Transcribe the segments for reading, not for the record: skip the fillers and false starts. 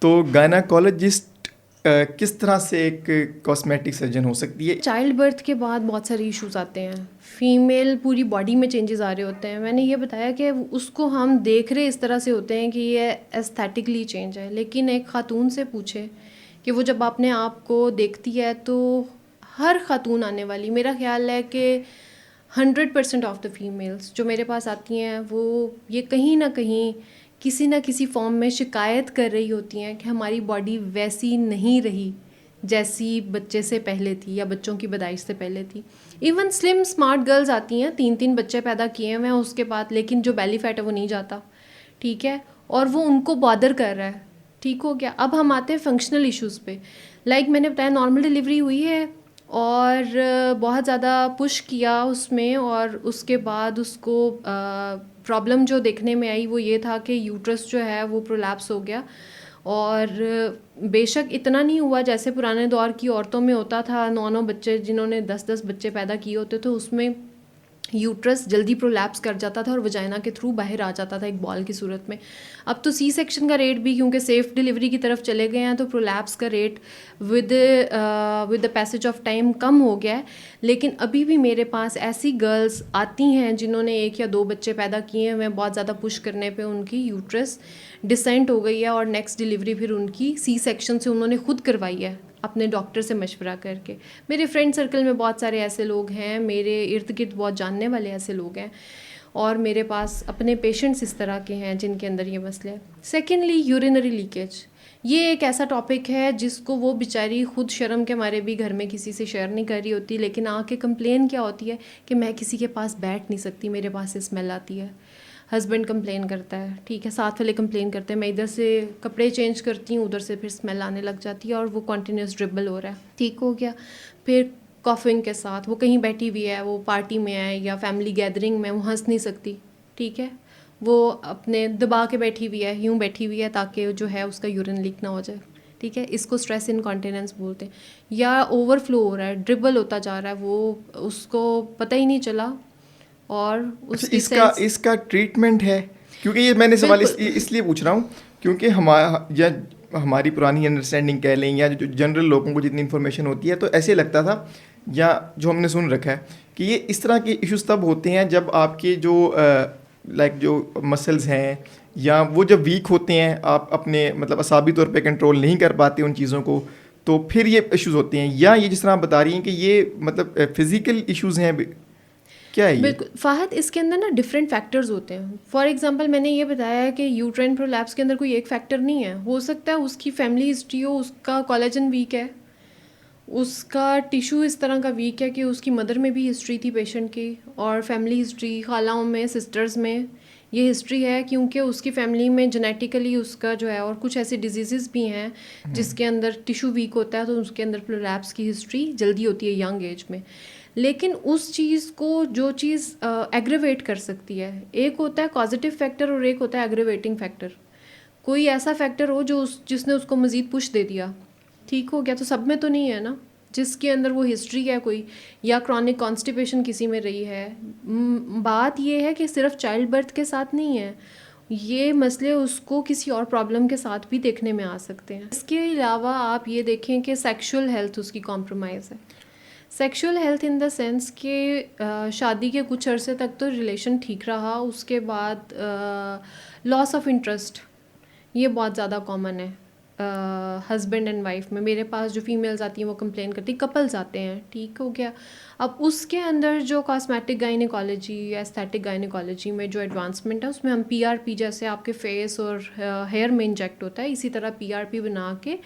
तो गायनाकोलॉजिस्ट किस तरह से एक कॉस्मेटिक सर्जन हो सकती है? चाइल्ड बर्थ के बाद बहुत सारे इश्यूज आते हैं, फीमेल पूरी बॉडी में चेंजेस आ रहे होते हैं। मैंने ये बताया कि उसको हम देख रहे इस तरह से होते हैं कि ये एस्थेटिकली चेंज है, लेकिन एक खातून से पूछे कि वो जब अपने आप को देखती है तो हर खातून आने वाली, मेरा ख्याल है कि 100% ऑफ द फीमेल्स जो मेरे पास आती हैं वो ये कहीं ना कहीं किसी ना किसी फॉर्म में शिकायत कर रही होती हैं कि हमारी बॉडी वैसी नहीं रही जैसी बच्चे से पहले थी या बच्चों की पैदाइश से पहले थी। इवन स्लिम स्मार्ट गर्ल्स आती हैं, 3 3 बच्चे पैदा किए हुए हैं उसके बाद, लेकिन जो बेली फैट है वो नहीं जाता, ठीक है, और वो उनको बॉदर कर रहा है। ठीक हो गया। अब हम आते हैं फंक्शनल इश्यूज़ पे। लाइक मैंने बताया, नॉर्मल डिलीवरी हुई है और बहुत ज़्यादा पुश किया उसमें, और उसके बाद उसको प्रॉब्लम जो देखने में आई वो ये था कि यूट्रस जो है वो प्रोलैप्स हो गया। और बेशक इतना नहीं हुआ जैसे पुराने दौर की औरतों में होता था, 9 9 बच्चे, जिन्होंने 10 10 बच्चे पैदा किए होते थे, उसमें यूट्रस जल्दी प्रोलैप्स कर जाता था और वजाइना के थ्रू बाहर आ जाता था एक बॉल की सूरत में। अब तो सी सेक्शन का रेट भी, क्योंकि सेफ डिलीवरी की तरफ चले गए हैं, तो प्रोलैप्स का rate with the passage of time कम हो गया है। लेकिन अभी भी मेरे पास ऐसी गर्ल्स आती हैं जिन्होंने 1 या 2 बच्चे पैदा किए हैं, बहुत ज़्यादा पुश करने पे उनकी यूट्रस डिसेंट हो गई है और नेक्स्ट डिलीवरी फिर उनकी सी सेक्शन से उन्होंने खुद करवाई है अपने डॉक्टर से मशवरा करके। मेरे फ्रेंड सर्कल में बहुत सारे ऐसे लोग हैं, मेरे इर्द गिर्द बहुत जानने वाले ऐसे लोग हैं, और मेरे पास अपने पेशेंट्स इस तरह के हैं जिनके अंदर ये मसले हैं। सेकेंडली, यूरिनरी लीकेज, ये एक ऐसा टॉपिक है जिसको वो बेचारी खुद शर्म के मारे भी घर में किसी से शेयर नहीं कर रही होती, लेकिन आके कंप्लेन क्या होती है कि मैं किसी के पास बैठ नहीं सकती, मेरे पास से स्मेल आती है। हस्बैंड कंप्लेन करता है, ठीक है, साथ वाले कंप्लेन करते हैं, मैं इधर से कपड़े चेंज करती हूँ, उधर से फिर स्मेल आने लग जाती है और वो कॉन्टीन्यूस ड्रिबल हो रहा है। ठीक हो गया। फिर कॉफिंग के साथ वो कहीं बैठी हुई है, वो पार्टी में है या फैमिली गैदरिंग में, वो हंस नहीं सकती, ठीक है, वो अपने दबा के बैठी हुई है, यूँ बैठी हुई है ताकि जो है उसका यूरिन लीक ना हो जाए, ठीक है, इसको स्ट्रेस इनकॉन्टिनेंस बोलते हैं। या ओवरफ्लो हो रहा है, ड्रिबल होता जा रहा है, वो उसको पता ही नहीं चला और अच्छा, उसकी इसका सेंस। इसका ट्रीटमेंट है? क्योंकि ये मैंने सवाल इसलिए पूछ रहा हूँ क्योंकि हमारी पुरानी अंडरस्टैंडिंग कह लें या जो जनरल लोगों को जितनी इन्फॉर्मेशन होती है, तो ऐसे लगता था या जो हमने सुन रखा है कि ये इस तरह के इश्यूज तब होते हैं जब आपके जो लाइक जो मसल्स हैं या वो जब वीक होते हैं, आप अपने मतलब असाबी तौर पे कंट्रोल नहीं कर पाते उन चीज़ों को, तो फिर ये इश्यूज होते हैं। या ये जिस तरह आप बता रही हैं कि ये मतलब फिजिकल इश्यूज हैं, क्या है ये? बिल्कुल फ़ाहद, इसके अंदर ना डिफरेंट फैक्टर्स होते हैं। फॉर एग्जांपल मैंने ये बताया है कि यूट्राइन प्रोलैप्स के अंदर कोई एक फैक्टर नहीं है। हो सकता है उसकी फैमिली हिस्ट्री हो, उसका कोलेजन वीक है, उसका टिश्यू इस तरह का वीक है कि उसकी मदर में भी हिस्ट्री थी पेशेंट की, और फैमिली हिस्ट्री खालाओं में, सिस्टर्स में ये हिस्ट्री है, क्योंकि उसकी फैमिली में जेनेटिकली उसका जो है, और कुछ ऐसे डिजीज़ भी हैं जिसके अंदर टिश्यू वीक होता है, तो उसके अंदर प्रोलैप्स की हिस्ट्री जल्दी होती है यंग एज में। लेकिन उस चीज़ को, जो चीज़ एग्रेवेट कर सकती है, एक होता है पॉजिटिव फैक्टर और एक होता है एग्रेवेटिंग फैक्टर। कोई ऐसा फैक्टर हो जो जिसने उसको मज़ीद पुश दे दिया, ठीक हो गया, तो सब में तो नहीं है ना, जिसके अंदर वो हिस्ट्री है कोई, या क्रॉनिक कॉन्स्टिपेशन किसी में रही है। बात ये है कि सिर्फ चाइल्ड बर्थ के साथ नहीं है, ये मसले उसको किसी और प्रॉब्लम के साथ भी देखने में आ सकते हैं। इसके अलावा आप ये देखें कि सेक्सुअल हेल्थ उसकी कॉम्प्रोमाइज़ है। Sexual health in the sense कि शादी के कुछ अरसे तक तो रिलेशन ठीक रहा, उसके बाद लॉस ऑफ इंटरेस्ट, ये बहुत ज़्यादा कॉमन है हस्बैंड एंड वाइफ में। मेरे पास जो फीमेल्स आती हैं वो कंप्लेन करती, कपल्स आते हैं, ठीक हो गया। अब उसके अंदर जो कॉस्मेटिक गायनेकोलॉजी या एस्थेटिक गायनेकोलॉजी में जो एडवांसमेंट है, उसमें हम पीआरपी, जैसे आपके फेस और हेयर में इंजेक्ट होता है, इसी तरह पीआरपी बना के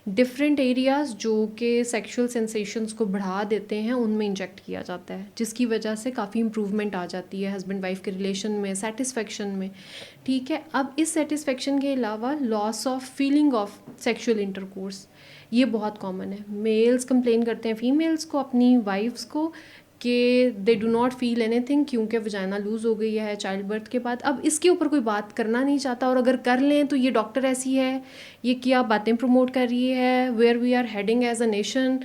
डिफरेंट एरियाज़ जो कि सेक्सुअल सेंसेशंस को बढ़ा देते हैं उनमें इंजेक्ट किया जाता है, जिसकी वजह से काफ़ी इंप्रूवमेंट आ जाती है हस्बैंड वाइफ के रिलेशन में, सेटिस्फेक्शन में, ठीक है। अब इस सेटिस्फेक्शन के अलावा loss of feeling of sexual intercourse, ये बहुत कॉमन है। मेल्स कंप्लेन करते हैं फीमेल्स को, अपनी वाइफ्स को, कि they do not feel anything क्योंकि वजाइना लूज़ हो गई है चाइल्ड बर्थ के बाद। अब इसके ऊपर कोई बात करना नहीं चाहता, और अगर कर लें तो ये डॉक्टर ऐसी है, ये क्या बातें प्रमोट कर रही है, where we are heading as a nation,